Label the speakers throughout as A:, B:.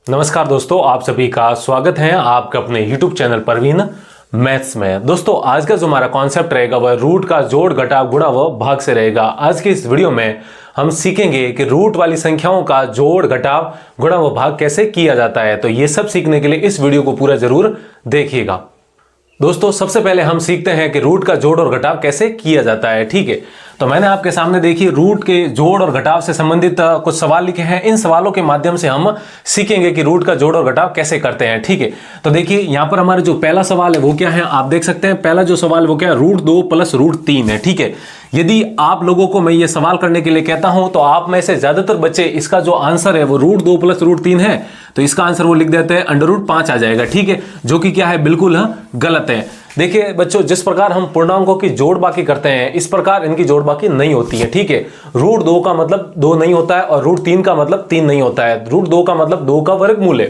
A: नमस्कार दोस्तों, आप सभी का स्वागत है आपका अपने YouTube चैनल परवीन मैथ्स में। दोस्तों आज का जो हमारा कॉन्सेप्ट रहेगा वह रूट का जोड़ घटाव गुणा व भाग से रहेगा। आज की इस वीडियो में हम सीखेंगे कि रूट वाली संख्याओं का जोड़ घटाव गुणा व भाग कैसे किया जाता है। तो ये सब सीखने के लिए इस वीडियो को पूरा जरूर देखिएगा। दोस्तों सबसे पहले हम सीखते हैं कि रूट का जोड़ और घटाव कैसे किया जाता है। ठीक है, तो मैंने आपके सामने देखिए रूट के जोड़ और घटाव से संबंधित कुछ सवाल लिखे हैं। इन सवालों के माध्यम से हम सीखेंगे कि रूट का जोड़ और घटाव कैसे करते हैं। ठीक है, तो देखिए यहाँ पर हमारा जो पहला सवाल है वो क्या है, आप देख सकते हैं। पहला जो सवाल वो क्या है, √2 + √3 है। ठीक है, यदि आप लोगों को मैं ये सवाल करने के लिए कहता हूं तो आप में से ज्यादातर बच्चे इसका जो आंसर है वो √2 + √3 है, तो इसका आंसर वो लिख देते हैं √5 आ जाएगा। ठीक है, जो कि क्या है, बिल्कुल गलत है। देखिए बच्चों, जिस प्रकार हम पूर्णांकों की जोड़ बाकी करते हैं इस प्रकार इनकी जोड़ बाकी नहीं होती है। ठीक है, √2 का मतलब 2 नहीं होता है और √3 का मतलब 3 नहीं होता है। √2 का मतलब 2 का वर्गमूल है,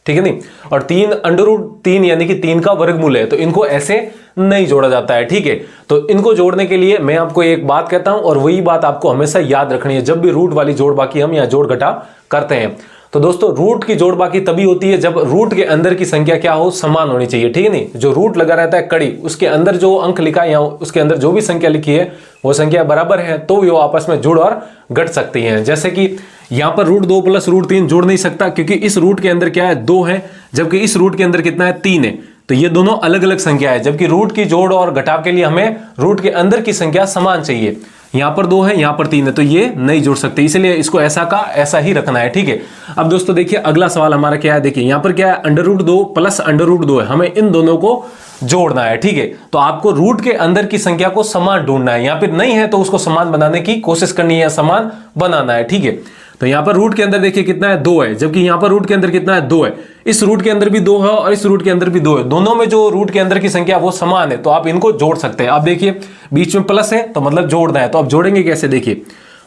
A: ठीक है नहीं, और 3 √3 यानी कि 3 का वर्गमूल है, तो इनको ऐसे नहीं जोड़ा जाता है। ठीक है, तो इनको जोड़ने के लिए मैं आपको एक बात कहता हूं और वही बात आपको हमेशा याद रखनी है जब भी रूट वाली जोड़ बाकी हम या जोड़ घटाव करते हैं। तो दोस्तों रूट की जोड़ बाकी तभी होती है जब रूट के अंदर की संख्या क्या हो, समान होनी चाहिए। ठीक है नहीं, जो रूट लगा रहता है कड़ी, उसके अंदर जो अंक लिखा है या उसके अंदर जो भी संख्या लिखी है वो संख्या बराबर है तो वो आपस में जुड़ और घट सकती हैं। जैसे कि यहां पर √2 + √3 जुड़ नहीं सकता क्योंकि इस रूट के अंदर क्या है, 2 है, जबकि इस रूट के अंदर कितना है, 3 है। तो ये दोनों अलग अलग संख्या है, जबकि रूट की जोड़ और घटाव के लिए हमें रूट के अंदर की संख्या समान चाहिए। यहां पर 2 है, यहां पर 3 है, तो ये नहीं जुड़ सकते, इसलिए इसको ऐसा का ऐसा ही रखना है। ठीक है, अब दोस्तों देखिए अगला सवाल हमारा क्या है। देखिए यहां पर क्या है, √2 + √2 है, हमें इन दोनों को जोड़ना है। ठीक है, तो आपको रूट के अंदर की संख्या को समान ढूंढना है। यहां पर नहीं है तो उसको समान बनाने की कोशिश करनी है, समान बनाना है। ठीक है, तो यहां पर रूट के अंदर देखिए कितना है, 2 है, जबकि यहां पर रूट के अंदर कितना है, 2 है। इस रूट के अंदर भी 2 है और इस रूट के अंदर भी 2 है, दोनों में जो रूट के अंदर की संख्या वो समान है, तो आप इनको जोड़ सकते हैं। आप देखिए बीच में प्लस है तो मतलब जोड़ना है, तो आप जोड़ेंगे कैसे, देखिए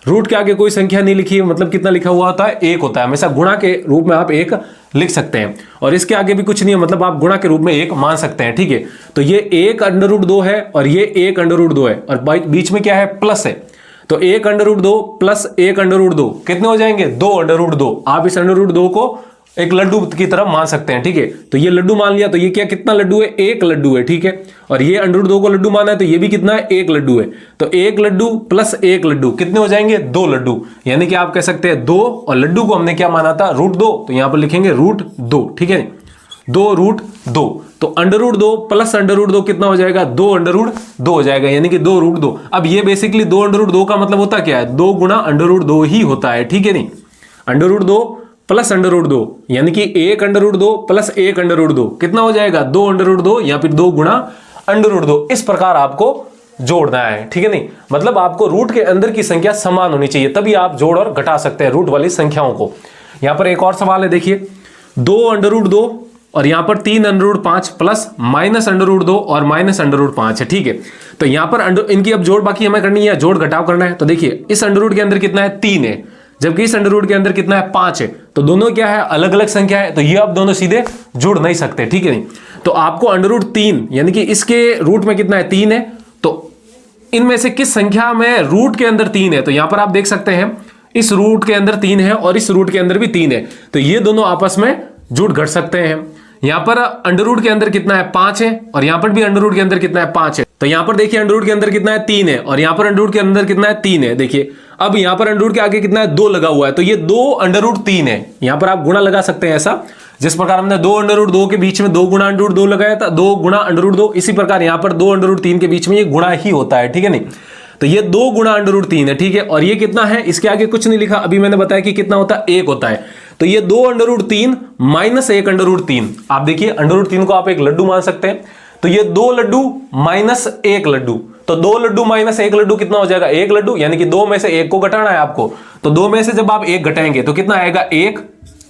A: रूट के आगे कोई संख्या नहीं लिखी है, मतलब कितना लिखा हुआ होता है, 1 होता है। हमेशा गुणा के रूप में आप 1 लिख सकते हैं और इसके आगे भी कुछ नहीं है, मतलब आप गुणा के रूप में 1 मान सकते हैं। ठीक है, तो ये 1 √2 है और ये 1 √2 है और बीच में क्या है, प्लस है, तो 1 √2 + 1 √2 कितने हो जाएंगे, 2 √2। आप इस √2 को एक लड्डू की तरह मान सकते हैं। ठीक है, तो ये लड्डू मान लिया, तो ये क्या, कितना लड्डू है, 1 लड्डू है। ठीक है, और ये √2 को लड्डू माना है तो ये भी कितना है, 1 लड्डू है। तो 1 लड्डू + 1 लड्डू कितने हो जाएंगे, 2 लड्डू। यानी कि आप कह सकते हैं 2 और लड्डू को हमने क्या माना था, √2, तो यहां पर लिखेंगे √2। ठीक है, 2 √2, तो √2 + √2 कितना हो जाएगा, 2 √2 हो जाएगा, यानी कि 2 √2। अब ये बेसिकली 2 √2 का मतलब होता क्या है, 2 गुणा √2 ही होता है। ठीक है नहीं, √2 + √2 यानी कि 1 √2 + 1 √2 कितना हो जाएगा, 2 √2 या फिर 2 गुणा √2। इस प्रकार आपको जोड़ना है। ठीक है नहीं, मतलब आपको रूट के अंदर की संख्या समान होनी चाहिए, तभी आप जोड़ और घटा सकते हैं रूट वाली संख्याओं को। यहां पर एक और सवाल है, देखिए 2 √2 और यहां पर 3 √5 प्लस -√2 और -√5 है। ठीक है, तो यहां पर इनकी अब जोड़ बाकी हमें करनी है, जोड़ घटाव करना है। तो देखिए इस √ के अंदर कितना है, 3 है, जबकि इस √ के अंदर कितना है, 5 है, तो दोनों क्या है, अलग अलग संख्या है, तो ये अब दोनों सीधे जुड़ नहीं सकते। ठीक है नहीं, तो आपको √3 यानी कि इसके रूट में कितना है, 3 है, तो इनमें से किस संख्या में रूट के अंदर 3 है, तो यहां पर आप देख सकते हैं इस रूट के अंदर 3 है और इस रूट के अंदर भी 3 है, तो ये दोनों आपस में जुड़ घट सकते हैं। यहां पर √ के अंदर कितना है, 5 है, और यहां पर भी √ के अंदर कितना है, 5 है, तो यहां पर देखिए √ के अंदर कितना है, 3 है, और यहां पर √ के अंदर कितना है, 3 है। देखिए अब यहां पर √ के आगे कितना है, 2 लगा हुआ है, तो ये 2 √3 है। यहां पर आप गुणा लगा सकते हैं, ऐसा जिस प्रकार हमने 2 √2 के बीच में 2 गुणा √2 लगाया था, 2 गुणा √2, इसी प्रकार यहां पर 2 √3 के बीच में ये गुणा ही होता है। ठीक है नहीं, तो ये 2 गुणा √3 है। ठीक है, और ये कितना है, इसके आगे कुछ नहीं लिखा, अभी मैंने बताया कि कितना होता है, 1 होता है, तो ये 2 √3 - 1 √3। आप देखिए √3 को आप एक लड्डू मान सकते हैं, तो ये 2 लड्डू - 1 लड्डू, तो 2 लड्डू - 1 लड्डू कितना हो जाएगा, 1 लड्डू, यानी कि 2 में से 1 को घटाना है आपको, तो 2 में से जब आप 1 घटाएंगे तो कितना आएगा, 1,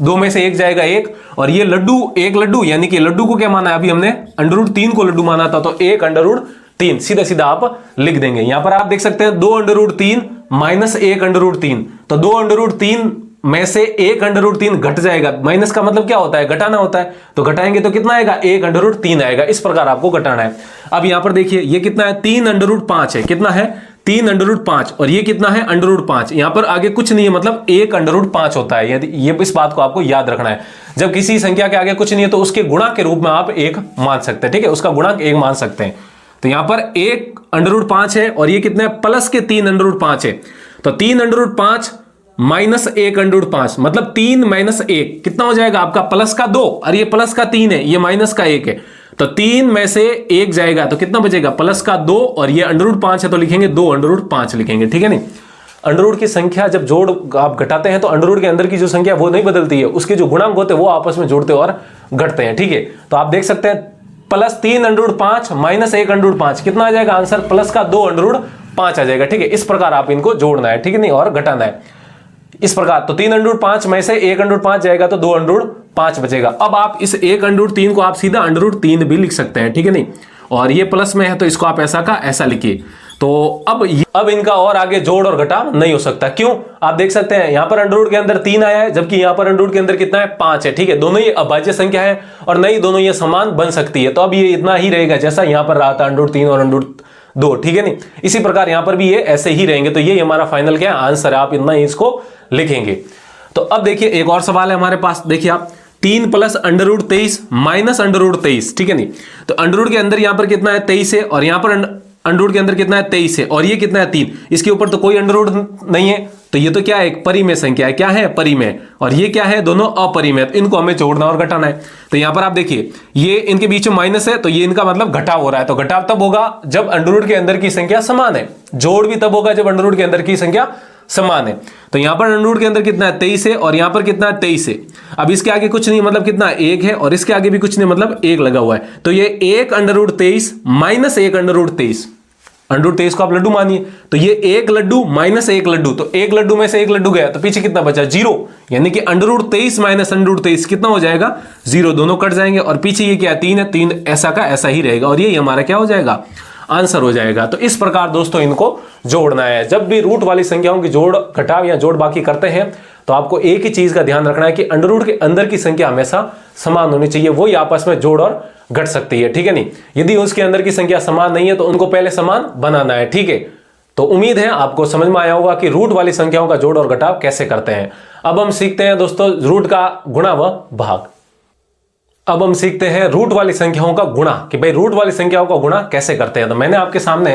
A: 2 में से 1 जाएगा 1, और ये लड्डू 1 लड्डू, यानी कि लड्डू को क्या माना है, अभी हमने √3 को लड्डू माना था, तो 1 √3 सीधा सीधा आप लिख देंगे। यहां पर आप देख सकते हैं 2 √3 - 1 √3, तो 2 √3 में से 1 √3 घट जाएगा, माइनस का मतलब क्या होता है, घटाना होता है, तो घटाएंगे तो कितना आएगा, 1 √3 आएगा। इस प्रकार आपको घटाना है। अब यहां पर देखिए ये कितना है, 3 √5 है, कितना है, 3 अंडर रूट 5 और ये कितना है अंडर रूट 5। यहां पर आगे कुछ नहीं है, मतलब 1 अंडर रूट 5 होता है। यदि ये इस बात को आपको याद रखना है, जब किसी संख्या के आगे कुछ नहीं है तो उसके गुणा के रूप में आप 1 मान सकते हैं, ठीक है, उसका गुणांक 1 मान सकते हैं। तो यहां पर 1 अंडर रूट 5 है और ये कितना है प्लस के 3 अंडर रूट 5 है। तो 3 under root 5 minus 1 under root 5 मतलब 3 माइनस 1 कितना हो जाएगा आपका प्लस का 2, और ये प्लस का 3 है, ये माइनस का 1 है। तो 3 में से 1 जाएगा तो कितना बचेगा प्लस का 2, और ये अंडर रूट 5 है तो लिखेंगे 2 अंडर रूट 5 लिखेंगे, ठीक है। नहीं, अंडर रूट की संख्या जब जोड़ आप घटाते हैं तो अंडर रूट के अंदर की जो संख्या वो नहीं बदलती है, उसके जो गुणांक होते हैं वो आपस में जोड़ते और घटते हैं, ठीक है। तो आप देख सकते हैं plus 3 under root 5 minus 1 under root 5 कितना आ जाएगा आंसर प्लस का 2 अंडर रूट 5 आ जाएगा, ठीक है। इस प्रकार आप इनको जोड़ना है, ठीक है, नहीं, और घटाना है इस प्रकार। तो 3 अंडर रूट 5 में से 1 अंडर रूट 5 जाएगा तो 2 अंडर रूट 5 बचेगा। अब आप इस 1 अंडर रूट 3 को आप सीधा अंडर रूट 3 भी लिख सकते हैं, ठीक है, नहीं, और ये प्लस में है तो इसको आप ऐसा का ऐसा लिखिए। तो अब इनका और आगे जोड़ और घटाव नहीं हो सकता। क्यों? आप देख सकते हैं यहां पर अंडर रूट के अंदर 3 आया है, जबकि यहां पर अंडर रूट के अंदर कितना है 5 है, ठीक है। दोनों ही अभाज्य संख्या है और नहीं दोनों ये समान बन सकती है। तो अब ये इतना ही रहेगा जैसा यहां पर रहा था अंडर रूट 3 और अंडर रूट 2, ठीक है, नहीं। इसी प्रकार यहां पर भी ये ऐसे ही रहेंगे। तो ये हमारा फाइनल क्या आंसर है, आप इतना ही इसको लिखेंगे। तो अब देखिए एक और सवाल है हमारे पास, देखिए आप 3 plus under root 23 minus under root 23, ठीक है, नहीं। तो अंडर रूट के अंदर यहां पर कितना है 23 है और यहां पर अंडर रूट के अंदर कितना है 23 है और ये कितना है 3, इसके ऊपर तो कोई अंडर रूट नहीं है, तो ये तो क्या है एक परिमेय संख्या है, क्या है परिमेय, और ये क्या है दोनों अपरिमेय। तो इनको हमें जोड़ना और घटाना है। तो यहां पर आप देखिए ये इनके बीच में माइनस है तो ये इनका मतलब घटाव हो रहा है। तो घटाव तब होगा जब अंडर रूट के अंदर की संख्या समान है, जोड़ भी तब होगा जब अंडर रूट के अंदर की संख्या समान है। तो यहां पर अंडर रूट के अंदर कितना है 23 है और यहां पर कितना है 23 है। अब इसके आगे कुछ नहीं मतलब कितना 1 है और इसके आगे भी कुछ नहीं मतलब 1 लगा हुआ है। तो ये 1 under root 23 minus 1 under root 23, under root 23 को आप लड्डू मानिए, तो ये 1 लड्डू माइनस 1 लड्डू, तो 1 लड्डू में से 1 लड्डू गया तो पीछे कितना बचा 0, यानी कि under root 23 minus under root 23 कितना हो जाएगा 0, दोनों कट जाएंगे और पीछे ये क्या 3 है, 3 ऐसा का ऐसा ही रहेगा और ये हमारा क्या हो जाएगा आंसर हो जाएगा। तो इस प्रकार दोस्तों इनको जोड़ना है। जब भी रूट वाली संख्याओं की जोड़ घटाव या जोड़ बाकी करते हैं तो आपको एक ही चीज का ध्यान रखना है कि अंडर रूट के अंदर की संख्या हमेशा समान होनी चाहिए, वही आपस में जोड़ और घट सकती है, ठीक है, नहीं। यदि उसके अंदर की संख्या समान नहीं है तो उनको पहले समान बनाना है, ठीक है। तो उम्मीद है आपको समझ में आया होगा कि रूट वाली संख्याओं का जोड़ और घटाव कैसे करते हैं। अब हम सीखते हैं दोस्तों रूट का गुणा व भाग। अब हम सीखते हैं रूट वाली संख्याओं का गुणा, कि भाई रूट वाली संख्याओं का गुणा कैसे करते हैं। तो मैंने आपके सामने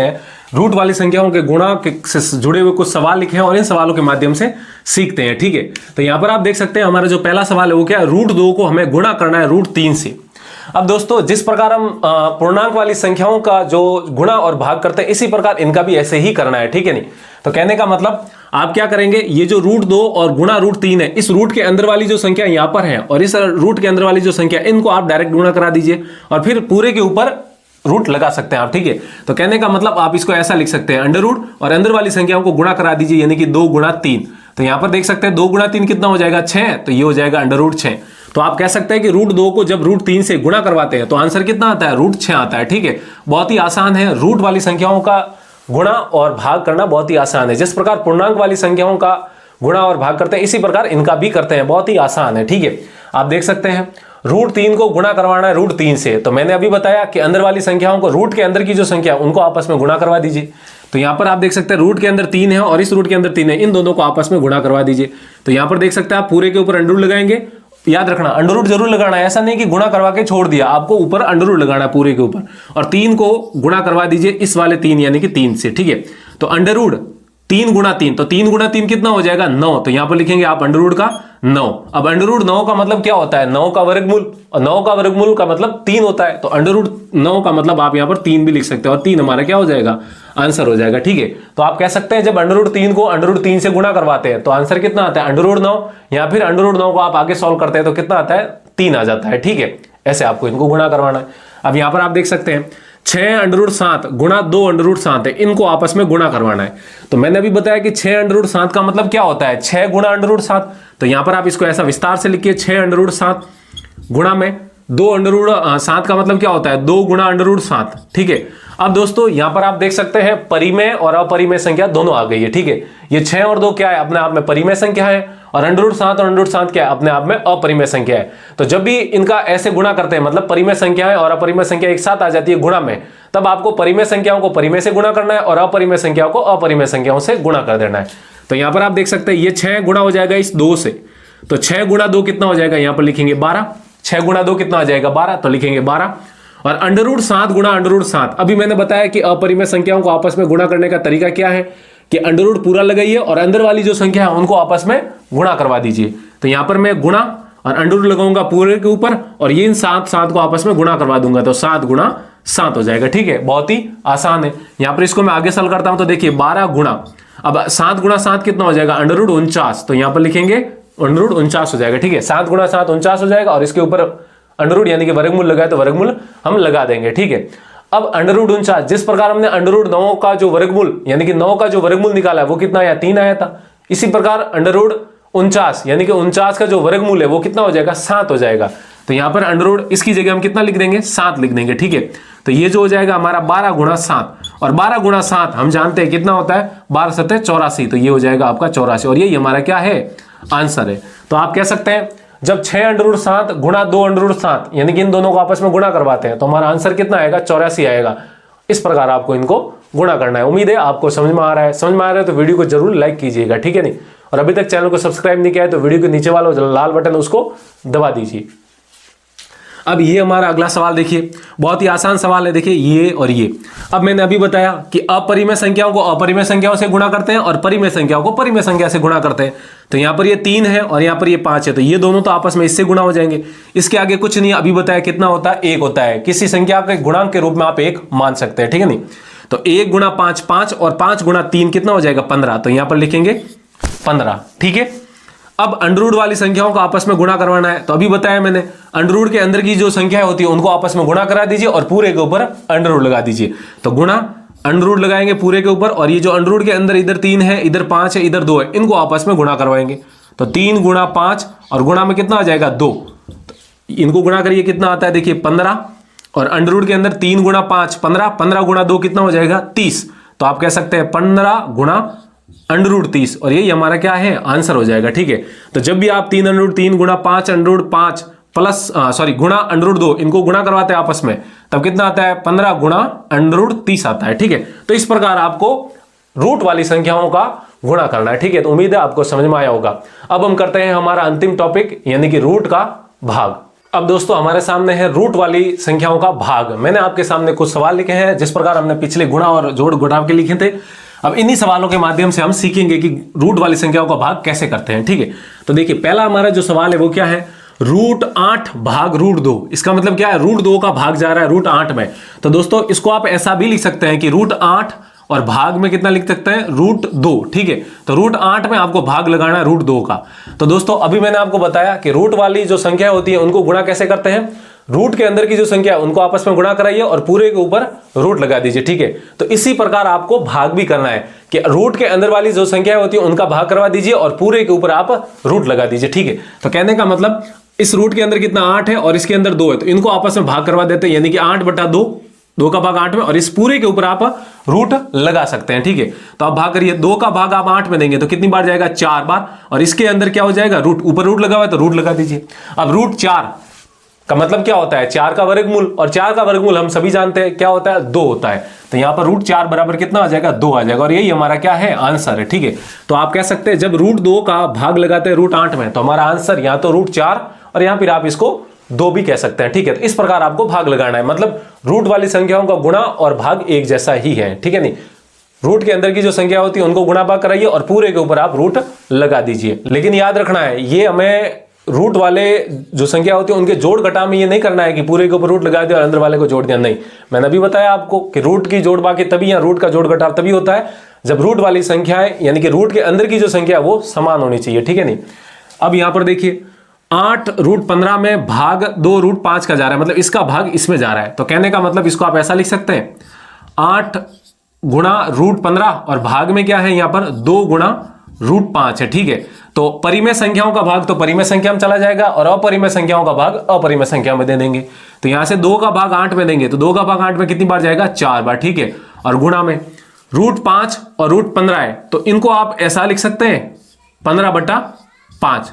A: रूट वाली संख्याओं के गुणा से जुड़े हुए कुछ सवाल लिखे हैं और इन सवालों के माध्यम से सीखते हैं, ठीक है। तो यहां पर आप देख सकते हैं हमारा जो पहला सवाल है वो क्या है, रूट 2 को हमें गुणा करना है रूट 3 से। अब दोस्तों जिस प्रकार हम पूर्णांक वाली संख्याओं का जो गुणा और भाग करते हैं इसी प्रकार इनका भी ऐसे ही करना है, ठीक है, नहीं। तो कहने का मतलब आप क्या करेंगे, ये जो रूट 2 और गुणा रूट 3 है, इस रूट के अंदर वाली जो संख्या यहां पर है और इस रूट के अंदर वाली जो संख्या, इनको आप डायरेक्ट गुणा करा दीजिए और फिर पूरे के ऊपर रूट लगा सकते हैं आप, ठीक है। तो कहने का मतलब आप इसको ऐसा लिख सकते हैं, अंडर रूट और अंदर वाली संख्याओं को गुणा करा दीजिए, यानी कि 2 गुणा 3। तो यहां पर देख सकते हैं 2 गुणा 3 कितना हो जाएगा 6, तो ये हो जाएगा अंडर रूट 6। तो आप कह सकते हैं कि रूट 2 को जब रूट 3 से गुणा करवाते हैं तो आंसर कितना आता है रूट 6 आता है, ठीक है। बहुत ही आसान है, रूट वाली संख्याओं का गुणा और भाग करना बहुत ही आसान है। जिस प्रकार पूर्णांक वाली संख्याओं का गुणा और भाग करते हैं इसी प्रकार इनका भी करते हैं, बहुत ही आसान है, ठीक है। आप देख सकते हैं रूट 3 को गुणा करवाना है रूट 3 से, तो मैंने अभी बताया कि अंदर वाली संख्याओं को, रूट के अंदर की जो संख्या उनको आपस में गुणा करवा दीजिए। तो यहां पर आप देख सकते हैं रूट के अंदर 3 है और इस रूट के अंदर 3 है, इन दोनों को आपस में गुणा करवा दीजिए। तो यहां पर देख सकते हैं आप पूरे के ऊपर अंडर रूट लगाएंगे, याद रखना अंडर रूट जरूर लगाना है, ऐसा नहीं कि गुणा करवा के छोड़ दिया, आपको ऊपर अंडर रूट लगाना है पूरे के ऊपर, और 3 को गुणा करवा दीजिए इस वाले 3 यानी कि 3 से, ठीक है। तो अंडर रूट 3 गुणा 3, तो 3 गुणा 3 कितना हो जाएगा 9, तो यहां पर लिखेंगे आप अंडर रूट का 9। अब अंडर रूट 9 का मतलब क्या होता है 9 का वर्गमूल, और 9 का वर्गमूल का मतलब 3 होता है। तो अंडर रूट 9 का मतलब आप यहां पर 3 भी लिख सकते हैं और 3 हमारा क्या हो जाएगा आंसर हो जाएगा, ठीक है। तो आप कह सकते हैं जब अंडर रूट 3 को अंडर रूट 3 से गुणा करवाते हैं तो आंसर कितना आता है अंडर रूट 9, या फिर अंडर रूट 9 को आप आगे सॉल्व करते हैं तो कितना आता है 3 आ जाता है, ठीक है। ऐसे आपको इनको गुणा करवाना है। अब यहां पर आप देख सकते हैं 6 अंडर रूट 7 गुणा 2 अंडर रूट 7 है, इनको आपस में गुणा करवाना है। तो मैंने अभी बताया कि 6 अंडर रूट 7 का मतलब क्या होता है 6 गुणा अंडर रूट 7। तो यहां पर आप इसको ऐसा विस्तार से लिखिए 6 अंडर रूट 7 गुणा में 2 अंडर रूट 7 का मतलब क्या होता है 2 गुणा अंडर रूट 7, ठीक है। अब दोस्तों यहां पर आप देख सकते हैं परिमेय और अपरिमेय संख्या दोनों आ गई है, ठीक है। ये 6 और 2 क्या है, अपने आप में परिमेय संख्या है, और √7 और √7 क्या है, अपने आप में अपरिमेय संख्या है। तो जब भी इनका ऐसे गुणा करते हैं, मतलब परिमेय संख्याएं और अपरिमेय संख्या एक साथ आ जाती है गुणा में, तब आपको परिमेय संख्याओं को परिमेय से गुणा करना है और अपरिमेय संख्याओं को अपरिमेय संख्याओं से गुणा कर देना है। तो यहां पर आप देख सकते हैं ये 6 गुणा हो जाएगा इस 2 से, तो 6 गुणा 2 कितना हो जाएगा, यहां पर लिखेंगे 12। 6 गुणा 2 कितना आ जाएगा 12, तो लिखेंगे 12। और √7 गुणा √7, अभी मैंने बताया कि अपरिमेय संख्याओं को आपस में गुणा करने का तरीका क्या है कि अंडर पूरा लगाइए और अंदर वाली जो संख्या है उनको आपस में गुणा करवा दीजिए। तो यहां पर मैं गुणा और अंडर लगाऊंगा पूरे के ऊपर, और ये इन 7 को आपस में गुणा करवा दूंगा, तो 7 गुणा 7 हो जाएगा, ठीक है। बहुत ही आसान है। यहां पर इसको मैं आगे सल करता हूं, तो देखिए 12 गुणा, अब 7 गुणा 7 कितना हो जाएगा, √49, तो यहां पर लिखेंगे √49 हो जाएगा, ठीक है। 7 गुणा 7 49 हो जाएगा, और इसके ऊपर अंडर यानी कि वर्गमूल लगाए तो वर्गमूल हम लगा देंगे, ठीक है। अब √49, जिस प्रकार हमने √9 का जो वर्गमूल यानी कि 9 का जो वर्गमूल निकाला है वो कितना आया, 3 आया था। इसी प्रकार √49 यानी कि 49 का जो वर्गमूल है वो कितना हो जाएगा, 7 हो जाएगा। तो यहां पर अंडर इसकी जगह हम कितना लिख देंगे, 7 लिख देंगे, ठीक है। तो ये जो हो जाएगा हमारा 12 गुणा 7, और 12 गुणा 7 हम जानते हैं कितना होता है, 12 7 84, तो ये हो जाएगा आपका 84, और यही हमारा क्या है, आंसर है। तो आप कह सकते हैं जब 6√7 गुणा 2√7 यानी कि इन दोनों को आपस में गुणा करवाते हैं तो हमारा आंसर कितना आएगा, 84 आएगा। इस प्रकार आपको इनको गुणा करना है। उम्मीद है आपको समझ में आ रहा है। समझ में आ रहा है तो वीडियो को जरूर लाइक कीजिएगा, ठीक है नहीं। और अभी तक चैनल को सब्सक्राइब नहीं किया है तो वीडियो के नीचे वाला लाल बटन उसको दबा दीजिए। अब ये हमारा अगला सवाल देखिए, बहुत ही आसान सवाल है। देखिए ये और ये, अब मैंने अभी बताया कि अपरिमेय संख्याओं को अपरिमेय संख्याओं से गुणा करते हैं और परिमेय संख्याओं को परिमेय संख्या से गुणा करते हैं। तो यहां पर ये 3 है और यहां पर ये 5 है, तो ये दोनों तो आपस में इससे गुणा हो जाएंगे। इसके आगे कुछ नहीं, अभी बताया कितना होता है, 1 होता है। किसी संख्या के गुणांक के रूप में आप 1 मान सकते हैं, ठीक है नहीं। तो 1 गुणा 5 5, और 5 गुणा 3 कितना हो जाएगा, 15। तो यहां पर लिखेंगे 15, ठीक है। अब अंडर वाली संख्याओं को आपस में गुणा करवाना है, तो अभी बताया मैंने अंडर के अंदर की जो संख्या होती है उनको आपस में गुणा करा दीजिए और पूरे के ऊपर अंडर लगा दीजिए। तो गुणा अंडर लगाएंगे पूरे के ऊपर, और ये जो अंडर के अंदर इधर 3 है, इधर 5 है, इधर 2 है, इनको आपस में गुणा करवाएंगे। तो 3 गुणा 5, और गुणा में कितना आ जाएगा 2, इनको गुणा करिए कितना आता है, देखिए 15, और अंडर के अंदर 3 गुणा 5 15, 15 गुणा 2 कितना हो जाएगा 30। तो आप कह सकते हैं 15 गुणा √30, और यही हमारा क्या है, आंसर हो जाएगा, ठीक है। तो जब भी आप 3 गुणा 5 √5 प्लस गुणा √2 इनको गुणा करवाते हैं आपस में, तब कितना आता है, 15 गुणा √30 आता है, ठीक है। तो इस प्रकार आपको रूट वाली संख्याओं का गुणा करना है, ठीक है। तो उम्मीद है आपको समझ में आया होगा। अब हम करते हैं हमारा अंतिम टॉपिक यानी कि रूट का भाग। अब दोस्तों हमारे सामने है रूट वाली संख्याओं का भाग। मैंने आपके सामने कुछ सवाल लिखे हैं जिस प्रकार हमने पिछले गुणा और जोड़ घटाव के लिखे थे। अब इन्हीं सवालों के माध्यम से हम सीखेंगे कि रूट वाली संख्याओं का भाग कैसे करते हैं, ठीक है। तो देखिए पहला हमारा जो सवाल है वो क्या है, √8 भाग √2। इसका मतलब क्या है, √2 का भाग जा रहा है √8 में। तो दोस्तों इसको आप ऐसा भी लिख सकते हैं कि √8 और भाग में कितना लिख सकते हैं, √2, ठीक है। तो √8 में आपको भाग लगाना है √2 का। तो दोस्तों अभी मैंने आपको बताया कि रूट वाली जो संख्या होती है उनको गुणा कैसे करते हैं, रूट के अंदर की जो संख्या है उनको आपस में गुणा कराइए और पूरे के ऊपर रूट लगा दीजिए, ठीक है। तो इसी प्रकार आपको भाग भी करना है कि रूट के अंदर वाली जो संख्या होती है उनका भाग करवा दीजिए और पूरे के ऊपर आप रूट लगा दीजिए, ठीक है। तो कहने का मतलब इस रूट के अंदर कितना 8 है और इसके अंदर 2 है, तो इनको आपस में भाग करवा देते हैं, यानी कि 8/2, 2 का भाग 8 में, और इस पूरे के ऊपर आप रूट लगा सकते हैं, ठीक है। तो आप भाग करिए, 2 का भाग आप 8 में देंगे तो कितनी बार जाएगा, 4 बार, और इसके अंदर क्या हो जाएगा, रूट, ऊपर रूट लगा हुआ है तो रूट लगा दीजिए। अब √4 का मतलब क्या होता है, 4 का वर्गमूल, और 4 का वर्गमूल हम सभी जानते हैं क्या होता है, 2 होता है। तो यहां पर √4 बराबर कितना आ जाएगा, 2 आ जाएगा, और यही हमारा क्या है, आंसर है, ठीक है। तो आप कह सकते हैं जब √2 का भाग लगाते हैं √8 में तो हमारा आंसर या तो √4 और यहां फिर आप इसको 2 भी कह सकते हैं, ठीक है। तो इस प्रकार आपको भाग लगाना है, मतलब रूट वाली संख्याओं का गुणा और भाग एक जैसा ही है, ठीक है नहीं। रूट के अंदर की जो संख्या होती है उनको गुणा भाग कराइए और पूरे के ऊपर आप रूट लगा दीजिए। लेकिन याद रखना है, ये हमें रूट वाले जो संख्या होती है उनके जोड़ घटाव में ये नहीं करना है कि पूरे के ऊपर रूट लगा दिया और अंदर वाले को जोड़ दिया, नहीं। मैंने अभी बताया आपको कि रूट की जोड़ बाकी तभी, या रूट का जोड़ घटाव तभी होता है जब रूट वाली संख्या है यानी कि रूट के अंदर की जो संख्या वो समान होनी चाहिए, ठीक है नहीं। अब यहां पर देखिए 8 √15 में भाग 2 √5 का जा रहा है, मतलब इसका भाग इसमें जा रहा है। तो कहने का मतलब इसको आप ऐसा लिख सकते हैं, 8 गुणा √15 और भाग में क्या है यहां पर 2 गुणा √5 है। ठीक है, तो परिमेय संख्याओं का भाग तो परिमेय संख्या में चला जाएगा और अपरिमेय संख्याओं का भाग अपरिमेय संख्या में दे देंगे। तो यहां से 2 का भाग 8 में देंगे तो 2 का भाग 8 में कितनी बार जाएगा? 4 बार। ठीक है, और गुणा में √5 और √15 है तो इनको आप ऐसा लिख सकते हैं 15/5।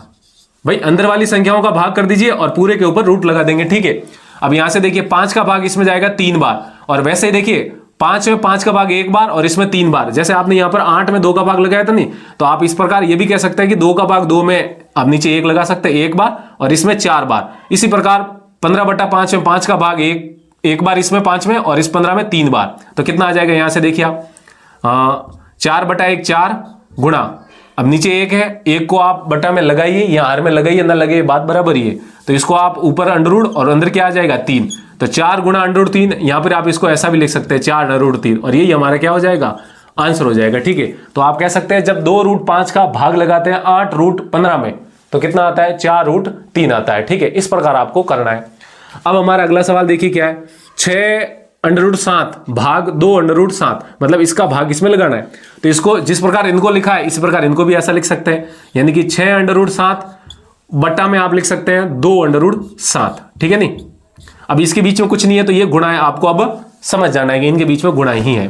A: भाई अंदर वाली संख्याओं का भाग कर दीजिए और पूरे के ऊपर रूट लगा देंगे। ठीक है, अब यहां से देखिए 5 का भाग इसमें जाएगा 3 बार और वैसे ही देखिए 5 में 5 का भाग 1 बार और इसमें 3 बार। जैसे आपने यहां पर 8 में 2 का भाग लगाया था नहीं, तो आप इस प्रकार ये भी कह सकते हैं कि 2 का भाग 2 में आप नीचे 1 लगा सकते हैं 1 बार और इसमें 4 बार। इसी प्रकार 15/5 में 5 का भाग 1 बार इसमें 5 में और इस 15 में 3 बार। तो कितना आ जाएगा? यहां से देखिए आप 4/1 4 गुणा, अब नीचे 1 है, 1 को आप बटा में लगाइए या आर में लगाइए ना लगाइए बात बराबर ही है। तो इसको आप ऊपर अंडर और अंदर क्या आ जाएगा? 3। तो 4 गुणा √3, यहां पर आप इसको ऐसा भी लिख सकते हैं 4 √3 और यही हमारा क्या हो जाएगा? आंसर हो जाएगा। ठीक है, तो आप कह सकते हैं जब 2 √5 का भाग लगाते हैं 8 √15 में तो कितना आता है? 4 √3 आता है। ठीक है, इस प्रकार आपको करना है। अब हमारा अगला सवाल देखिए क्या है, 6√7 भाग 2√7, मतलब इसका भाग इसमें लगाना है। तो इसको जिस प्रकार इनको लिखा है इसी प्रकार इनको भी ऐसा लिख सकते हैं, यानी कि 6√7 बट्टा में आप लिख सकते हैं 2√7। ठीक है नहीं, अब इसके बीच में कुछ नहीं है तो ये गुणा है, आपको अब समझ जाना है कि इनके बीच में गुणा ही है।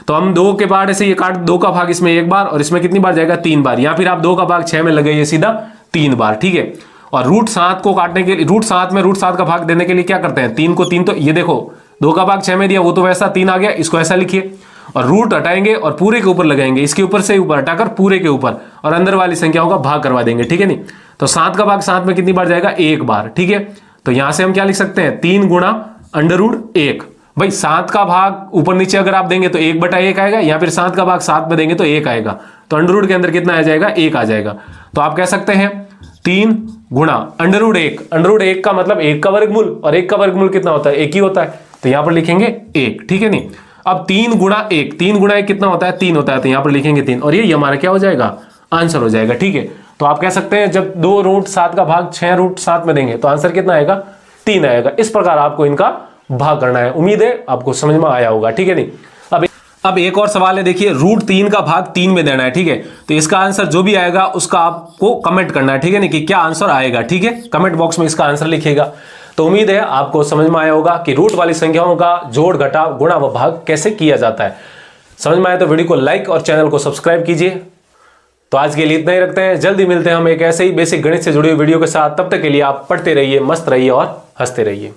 A: तो हम 2 के बाद ऐसे ये काट, 2 का भाग इसमें 1 बार और इसमें कितनी बार जाएगा? 3 बार, या फिर आप 2 का भाग 6 में लगाइए सीधा 3 बार। ठीक है, और √7 को काटने के लिए √7 में √7 का भाग देने के लिए क्या करते हैं? 3 को 3, तो ये देखो 2 का भाग 6 में दिया वो तो वैसा 3 आ गया, इसको ऐसा लिखिए और रूट हटाएंगे और पूरे के ऊपर लगाएंगे, इसके ऊपर से ऊपर हटाकर पूरे के ऊपर और अंदर वाली संख्याओं का भाग करवा देंगे। ठीक है नहीं, तो 7 का भाग 7 में कितनी बार जाएगा? 1 बार। ठीक है, तो यहां से हम क्या लिख सकते हैं? 3 गुणा √1। भाई 7 का भाग ऊपर नीचे अगर आप देंगे तो 1/1 आएगा, या फिर 7 का भाग 7 में देंगे तो 1 आएगा, तो अंडर के अंदर कितना आ जाएगा? 1 आ जाएगा। तो आप कह सकते हैं 3 गुणा √1। √1 का मतलब 1 का वर्गमूल, और 1 का वर्गमूल कितना होता है? 1 ही होता है, तो यहां पर लिखेंगे 1। ठीक है नहीं, अब 3 गुणा 1, 3 गुणा 1 कितना होता है? 3 होता है, तो यहां पर लिखेंगे 3 और ये हमारा क्या हो जाएगा? आंसर हो जाएगा। ठीक है, तो आप कह सकते हैं जब 2√7 का भाग 6√7 में देंगे तो आंसर कितना आएगा? 3 आएगा। इस प्रकार आपको इनका भाग करना है। उम्मीद है आपको समझ में आया होगा। ठीक है नहीं, अब एक और सवाल है, देखिए √3 का भाग 3 में देना है। ठीक है, तो इसका आंसर जो भी आएगा उसका आपको कमेंट करना है। ठीक है नहीं, कि क्या आंसर आएगा। ठीक है, कमेंट बॉक्स में इसका आंसर लिखिएगा। तो उम्मीद है आपको समझ में आया होगा कि रूट वाली संख्याओं का जोड़ घटाव गुणा व भाग कैसे किया जाता है। समझ में आया तो वीडियो को लाइक और चैनल को सब्सक्राइब कीजिए। तो आज के लिए इतना ही रखते हैं, जल्दी मिलते हैं हम एक ऐसे ही बेसिक गणित से जुड़ी हुई वीडियो के साथ। तब तक के लिए आप पढ़ते रहिए, मस्त रहिए और हंसते रहिए।